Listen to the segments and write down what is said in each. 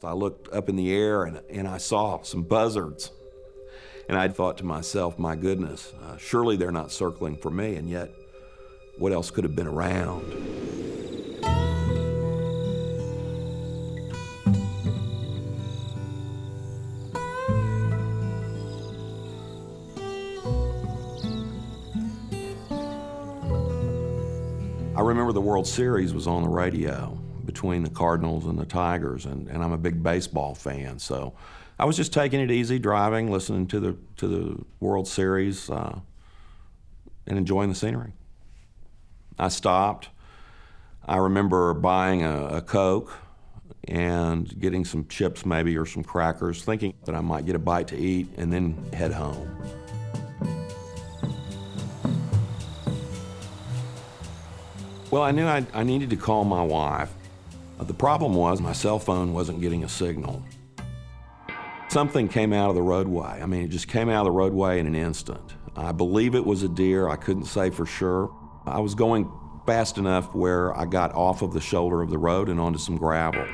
I looked up in the air and I saw some buzzards. And I thought to myself, my goodness, surely they're not circling for me, and yet what else could have been around? I remember the World Series was on the radio between the Cardinals and the Tigers, and I'm a big baseball fan, so I was just taking it easy, driving, listening to the World Series, and enjoying the scenery. I stopped. I remember buying a Coke and getting some chips maybe or some crackers, thinking that I might get a bite to eat and then head home. Well, I knew I needed to call my wife. The problem was my cell phone wasn't getting a signal. Something came out of the roadway. I mean, it just came out of the roadway in an instant. I believe it was a deer. I couldn't say for sure. I was going fast enough where I got off of the shoulder of the road and onto some gravel.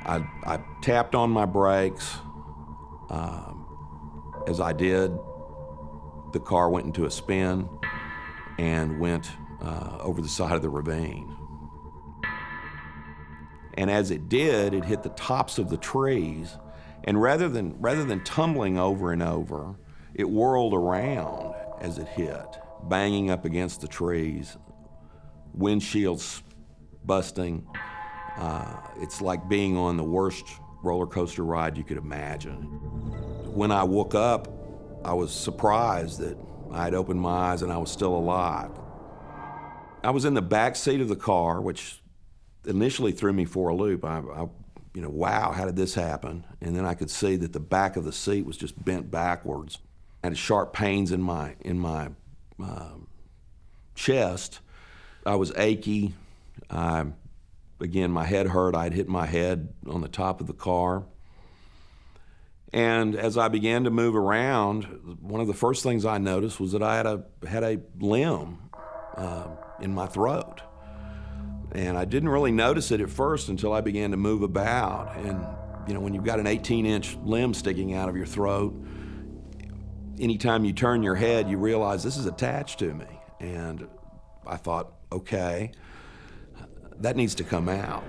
I tapped on my brakes. As I did, the car went into a spin and went over the side of the ravine. And as it did, it hit the tops of the trees, and rather than tumbling over and over, it whirled around as it hit, banging up against the trees, windshields busting. It's like being on the worst roller coaster ride you could imagine. When I woke up, I was surprised that I had opened my eyes and I was still alive. I was in the back seat of the car, which initially threw me for a loop. Wow, how did this happen? And then I could see that the back of the seat was just bent backwards. I had sharp pains in my chest. I was achy. Again, my head hurt. I'd hit my head on the top of the car. And as I began to move around, one of the first things I noticed was that I had a limb in my throat. And I didn't really notice it at first until I began to move about. And, when you've got an 18-inch limb sticking out of your throat, anytime you turn your head, you realize this is attached to me. And I thought, okay, that needs to come out.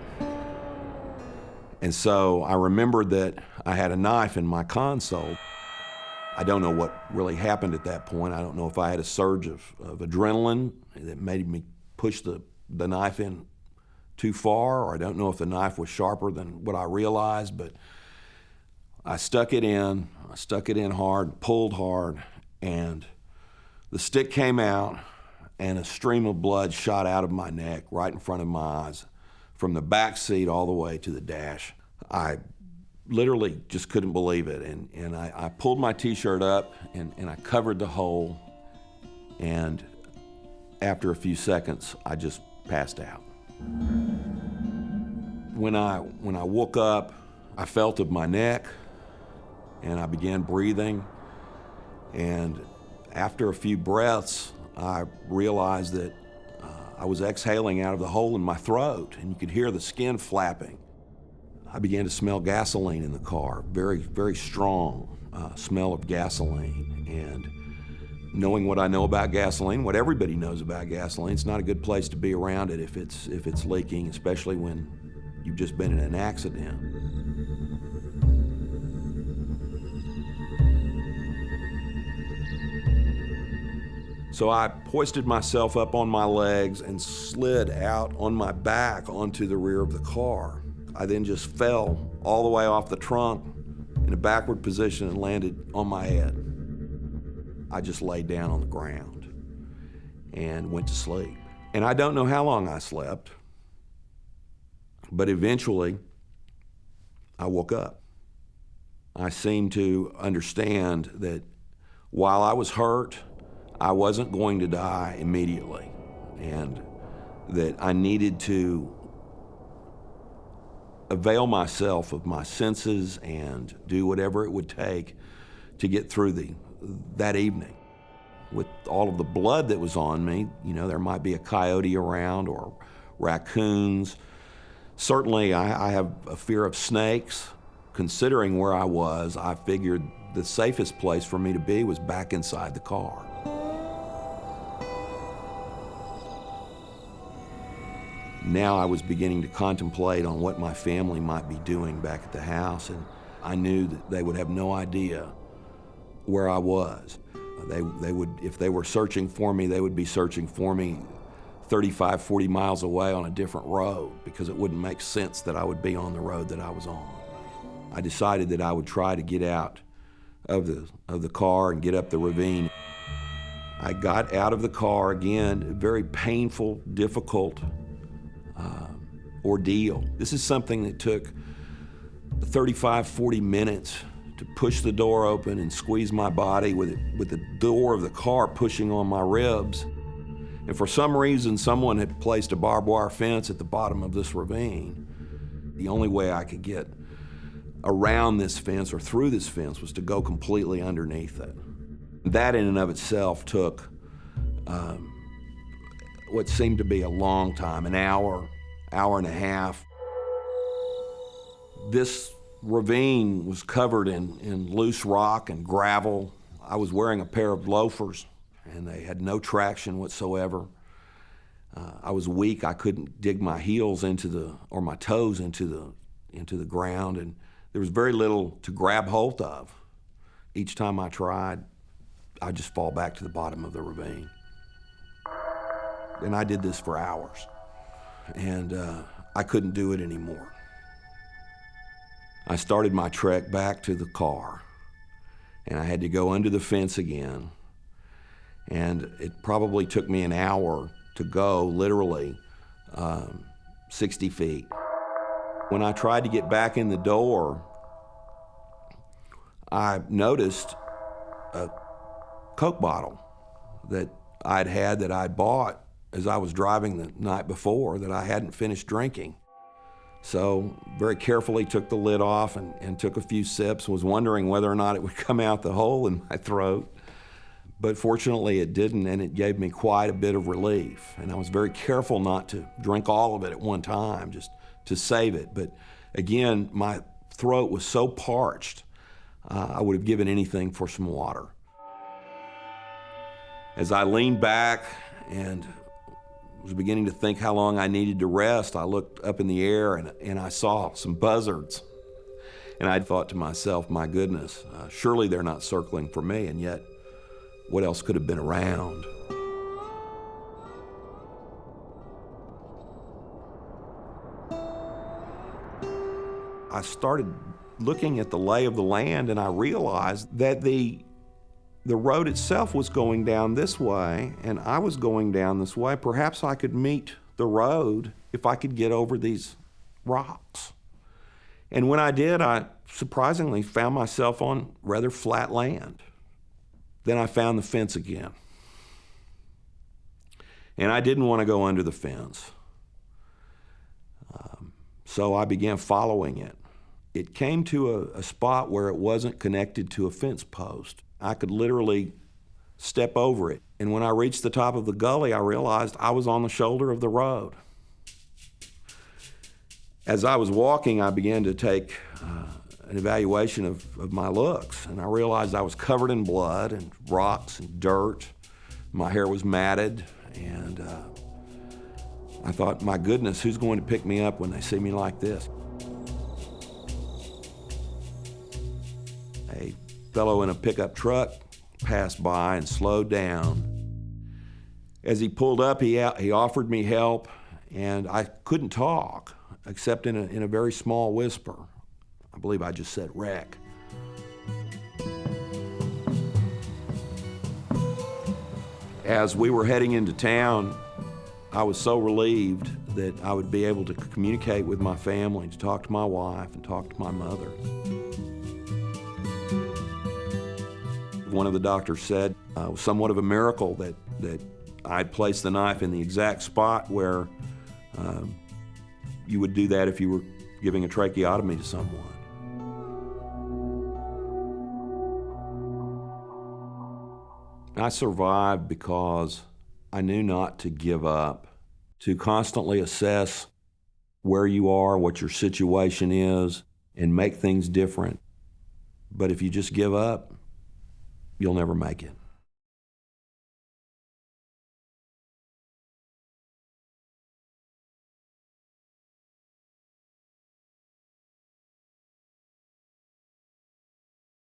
And so I remembered that I had a knife in my console. I don't know what really happened at that point. I don't know if I had a surge of adrenaline that made me push the knife in too far, or I don't know if the knife was sharper than what I realized, but I stuck it in hard, pulled hard, and the stick came out and a stream of blood shot out of my neck right in front of my eyes from the back seat all the way to the dash. I literally just couldn't believe it, and I pulled my t-shirt up and I covered the hole, and after a few seconds, I just passed out. When I woke up, I felt of my neck, and I began breathing, and after a few breaths, I realized that I was exhaling out of the hole in my throat, and you could hear the skin flapping. I began to smell gasoline in the car, very, very strong smell of gasoline, and knowing what I know about gasoline, what everybody knows about gasoline, it's not a good place to be around it if it's leaking, especially when you've just been in an accident. So I hoisted myself up on my legs and slid out on my back onto the rear of the car. I then just fell all the way off the trunk in a backward position and landed on my head. I just laid down on the ground and went to sleep. And I don't know how long I slept, but eventually I woke up. I seemed to understand that while I was hurt, I wasn't going to die immediately, and that I needed to avail myself of my senses and do whatever it would take to get through that evening. With all of the blood that was on me, there might be a coyote around or raccoons. Certainly, I have a fear of snakes. considering where I was, I figured the safest place for me to be was back inside the car. Now I was beginning to contemplate on what my family might be doing back at the house, and I knew that they would have no idea where I was. They would, if they were searching for me, they would be searching for me 35, 40 miles away on a different road, because it wouldn't make sense that I would be on the road that I was on. I decided that I would try to get out of the car and get up the ravine. I got out of the car again, very painful, difficult ordeal. This is something that took 35, 40 minutes to push the door open and squeeze my body with the door of the car pushing on my ribs. And for some reason, someone had placed a barbed wire fence at the bottom of this ravine. The only way I could get around this fence or through this fence was to go completely underneath it. That in and of itself took what seemed to be a long time, an hour, hour and a half. This ravine was covered in loose rock and gravel. I was wearing a pair of loafers, and they had no traction whatsoever. I was weak. I couldn't dig my heels or my toes into the ground, and there was very little to grab hold of. Each time I tried, I'd just fall back to the bottom of the ravine. And I did this for hours, and I couldn't do it anymore. I started my trek back to the car, and I had to go under the fence again. And it probably took me an hour to go, literally 60 feet. When I tried to get back in the door, I noticed a Coke bottle that I'd bought as I was driving the night before that I hadn't finished drinking. So very carefully took the lid off and took a few sips, was wondering whether or not it would come out the hole in my throat. But fortunately it didn't, and it gave me quite a bit of relief. And I was very careful not to drink all of it at one time, just to save it. But again, my throat was so parched, I would have given anything for some water. As I leaned back and was beginning to think how long I needed to rest, I looked up in the air and I saw some buzzards. And I thought to myself, my goodness, surely they're not circling for me, and yet what else could have been around? I started looking at the lay of the land, and I realized that the road itself was going down this way, and I was going down this way. Perhaps I could meet the road if I could get over these rocks. And when I did, I surprisingly found myself on rather flat land. Then I found the fence again. And I didn't want to go under the fence. So I began following it. It came to a spot where it wasn't connected to a fence post. I could literally step over it. And when I reached the top of the gully, I realized I was on the shoulder of the road. As I was walking, I began to take an evaluation of my looks, and I realized I was covered in blood and rocks and dirt. My hair was matted, and I thought, my goodness, who's going to pick me up when they see me like this? A fellow in a pickup truck passed by and slowed down. As he pulled up, he offered me help, and I couldn't talk except in a very small whisper. I believe I just said wreck. As we were heading into town, I was so relieved that I would be able to communicate with my family, to talk to my wife and talk to my mother. One of the doctors said it was somewhat of a miracle that I'd placed the knife in the exact spot where you would do that if you were giving a tracheotomy to someone. I survived because I knew not to give up, to constantly assess where you are, what your situation is, and make things different. But if you just give up, you'll never make it.